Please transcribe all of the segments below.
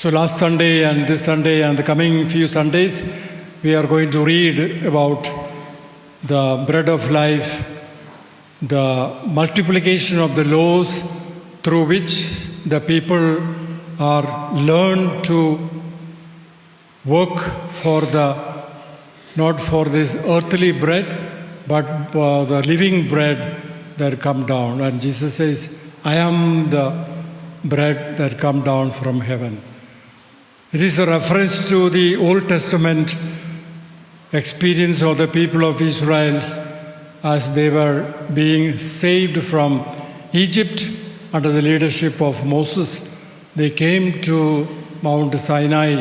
So last Sunday and this Sunday and the coming few Sundays, we are going to read about the bread of life, the multiplication of the laws through which the people are learned to work for not for this earthly bread, but for the living bread that come down. And Jesus says, I am the bread that come down from heaven. It is a reference to the Old Testament experience of the people of Israel as they were being saved from Egypt under the leadership of Moses. They came to Mount Sinai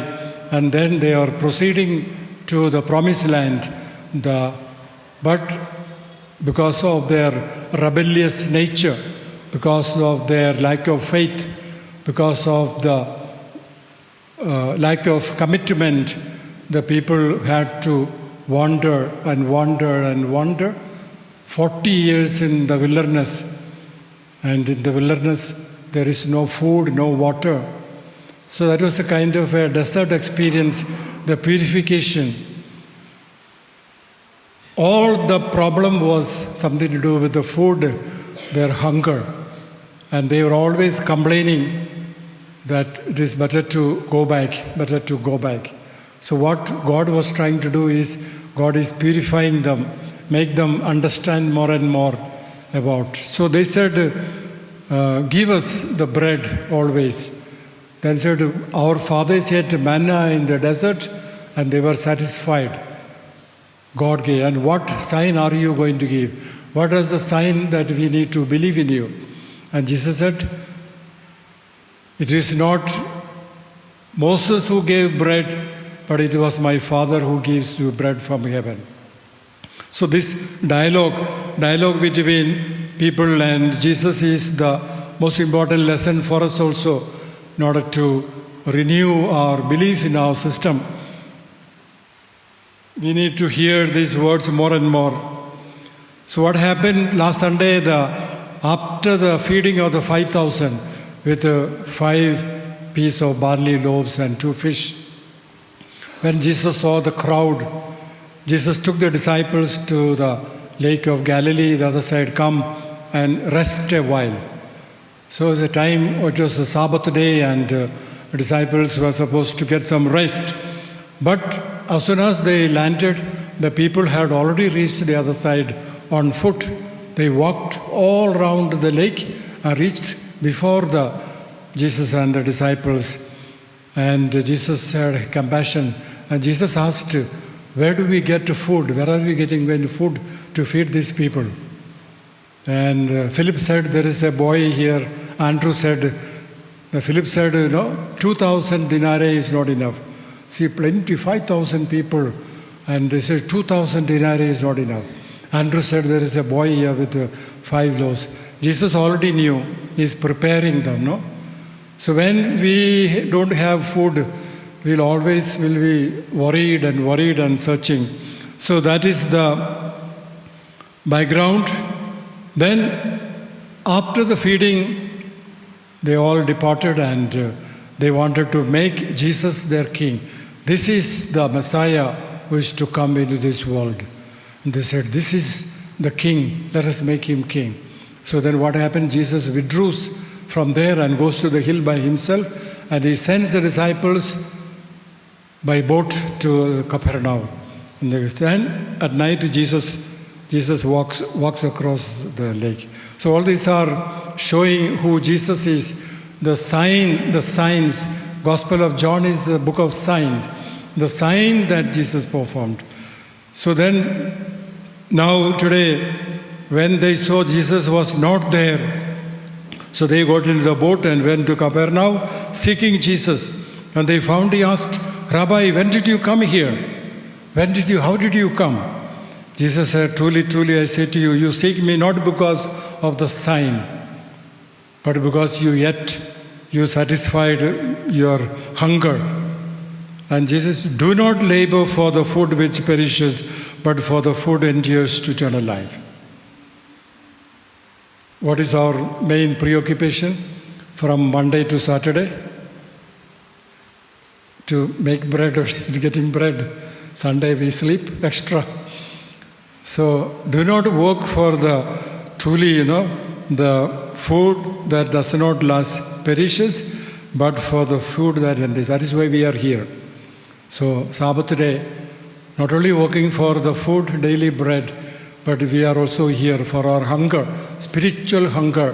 and then they are proceeding to the promised land. But because of their rebellious nature, because of their lack of faith, because of the lack of commitment, the people had to wander and wander and wander. 40 years in the wilderness. And in the wilderness, there is no food, no water. So that was a kind of a desert experience, the purification. All the problem was something to do with the food, their hunger. And they were always complaining that it is better to go back, better to go back. So what God was trying to do is, God is purifying them, make them understand more and more about. So they said, give us the bread always. Then said, our fathers ate manna in the desert and they were satisfied. God gave. And what sign are you going to give? What is the sign that we need to believe in you? And Jesus said, it is not Moses who gave bread, but it was my Father who gives you bread from heaven. So this dialogue between people and Jesus is the most important lesson for us also, in order to renew our belief in our system. We need to hear these words more and more. So what happened last Sunday, after the feeding of the 5,000 with 5 pieces of barley loaves and 2 fish, when Jesus saw the crowd, Jesus took the disciples to the lake of Galilee, the other side, come and rest a while. So it was a Sabbath day and the disciples were supposed to get some rest. But as soon as they landed, the people had already reached the other side on foot. They walked all around the lake and reached before Jesus and the disciples. And Jesus had compassion. And Jesus asked, where do we get food? Where are we getting food to feed these people? And Philip said, there is a boy here. Andrew said, Philip said, 2,000 denarii is not enough. See, 5,000 people. And they said, 2,000 denarii is not enough. Andrew said, there is a boy here with 5 loaves. Jesus already knew. He's preparing them, no? So when we don't have food, we'll always be worried and searching. So that is the background. Then, after the feeding, they all departed and they wanted to make Jesus their king. This is the Messiah who is to come into this world. And they said, this is the king. Let us make him king. So then what happened? Jesus withdraws from there and goes to the hill by himself. And he sends the disciples by boat to Capernaum. And then at night Jesus walks across the lake. So all these are showing who Jesus is. The signs. Gospel of John is the book of signs. The sign that Jesus performed. So then, now today, when they saw Jesus was not there, so they got into the boat and went to Capernaum seeking Jesus. And they found, he asked, Rabbi, when did you come here? How did you come? Jesus said, truly, truly, I say to you, you seek me not because of the sign, but because you satisfied your hunger. And Jesus, do not labor for the food which perishes, but for the food endures to eternal life. What is our main preoccupation from Monday to Saturday? to make bread or getting bread. Sunday we sleep extra. So do not work for the truly, the food that does not last perishes, but for the food that endures. That is why we are here. So Sabbath day, not only working for the food, daily bread, but we are also here for our hunger, spiritual hunger,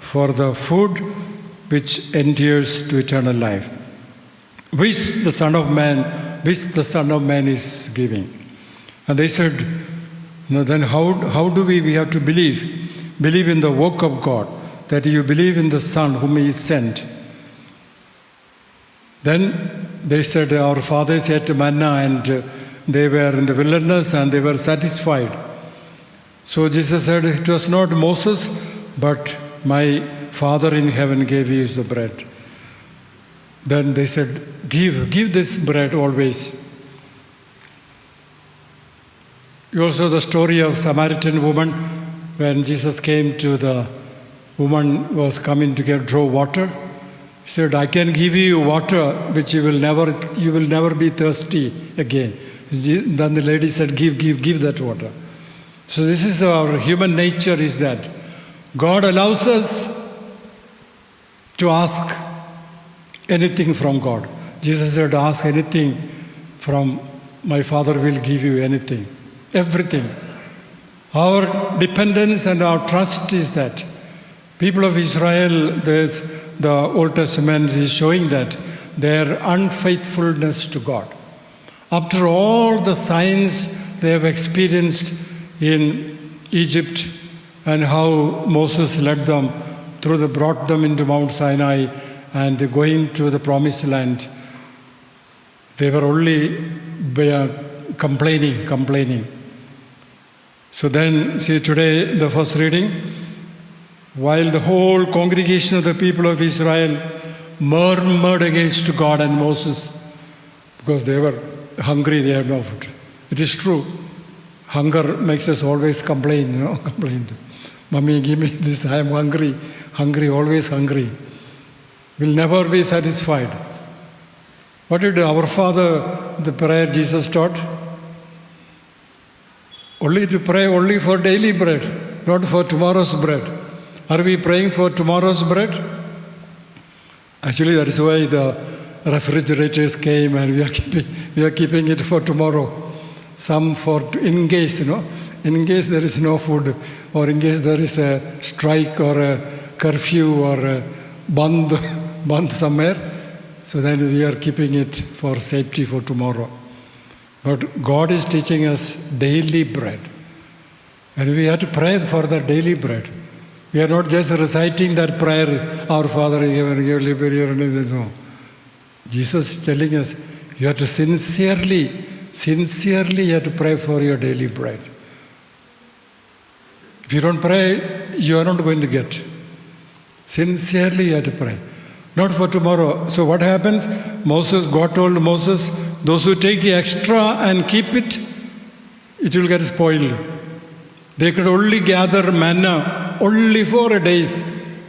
for the food which endures to eternal life, which the Son of Man is giving. And they said, then how do we have to believe? Believe in the work of God, that you believe in the Son whom He sent. Then they said, our fathers ate manna and they were in the wilderness and they were satisfied. So Jesus said, it was not Moses, but my Father in heaven gave you the bread. Then they said, give this bread always. You also the story of Samaritan woman, when Jesus came to the woman who was coming to draw water. He said, I can give you water which you will never be thirsty again. Then the lady said, give that water. So this is our human nature, is that God allows us to ask anything from God. Jesus said, ask anything from my Father will give you anything, everything. Our dependence and our trust is that. People of Israel, the Old Testament is showing that their unfaithfulness to God. After all the signs they have experienced in Egypt and how Moses led them brought them into Mount Sinai and going to the promised land, they were only complaining. So then, see today, the first reading, while the whole congregation of the people of Israel murmured against God and Moses because they were hungry, they had no food. It is true. Hunger makes us always complain, complain. Mommy, give me this, I am hungry. Hungry, always hungry. Will never be satisfied. What did our Father, the prayer Jesus taught? Only to pray only for daily bread, not for tomorrow's bread. Are we praying for tomorrow's bread? Actually, that is why the refrigerators came and we are keeping it for tomorrow. Some in case, in case there is no food, or in case there is a strike or a curfew or a band somewhere, so then we are keeping it for safety for tomorrow. But God is teaching us daily bread. And we have to pray for the daily bread. We are not just reciting that prayer, our Father, no. Jesus is telling us, you have to sincerely you have to pray for your daily bread. If you don't pray, you are not going to get. Sincerely you have to pray. Not for tomorrow. So what happens? God told Moses, those who take extra and keep it, it will get spoiled. They could only gather manna only for a days.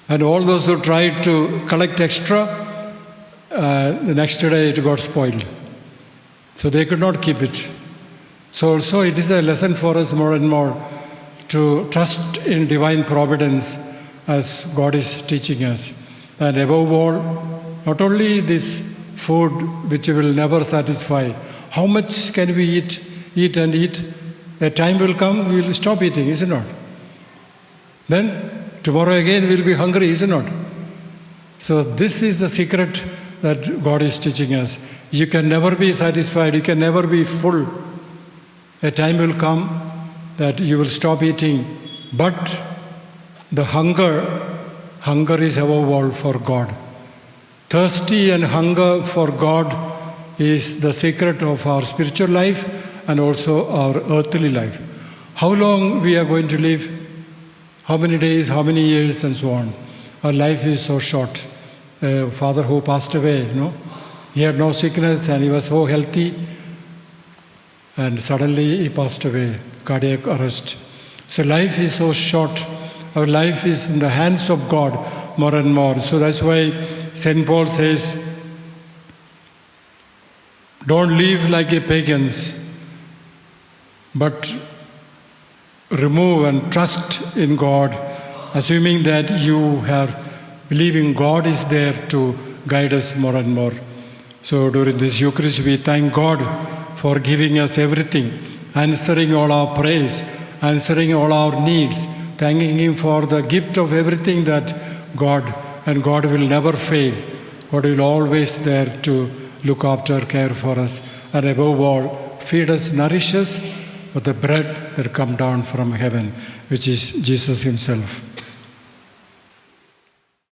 And all those who tried to collect extra, the next day it got spoiled. So they could not keep it. So also it is a lesson for us more and more to trust in divine providence as God is teaching us. And above all, not only this food which will never satisfy, how much can we eat? A time will come, we will stop eating, is it not? Then tomorrow again we will be hungry, is it not? So this is the secret that God is teaching us. You can never be satisfied, you can never be full. A time will come that you will stop eating, but the hunger is above all for God. Thirsty and hunger for God is the secret of our spiritual life and also our earthly life. How long we are going to live, how many days, how many years, and so on. Our life is so short. Father who passed away, he had no sickness and he was so healthy, and suddenly he passed away, cardiac arrest. So life is so short. Our life is in the hands of God more and more. So that's why St. Paul says, Don't live like a pagans, but remove and trust in God, assuming that you are believing God is there to guide us more and more. So during this Eucharist, we thank God for giving us everything, answering all our prayers, answering all our needs, thanking Him for the gift of everything that God will never fail. God will always there to look after, care for us, and above all, feed us, nourish us with the bread that come down from heaven, which is Jesus Himself.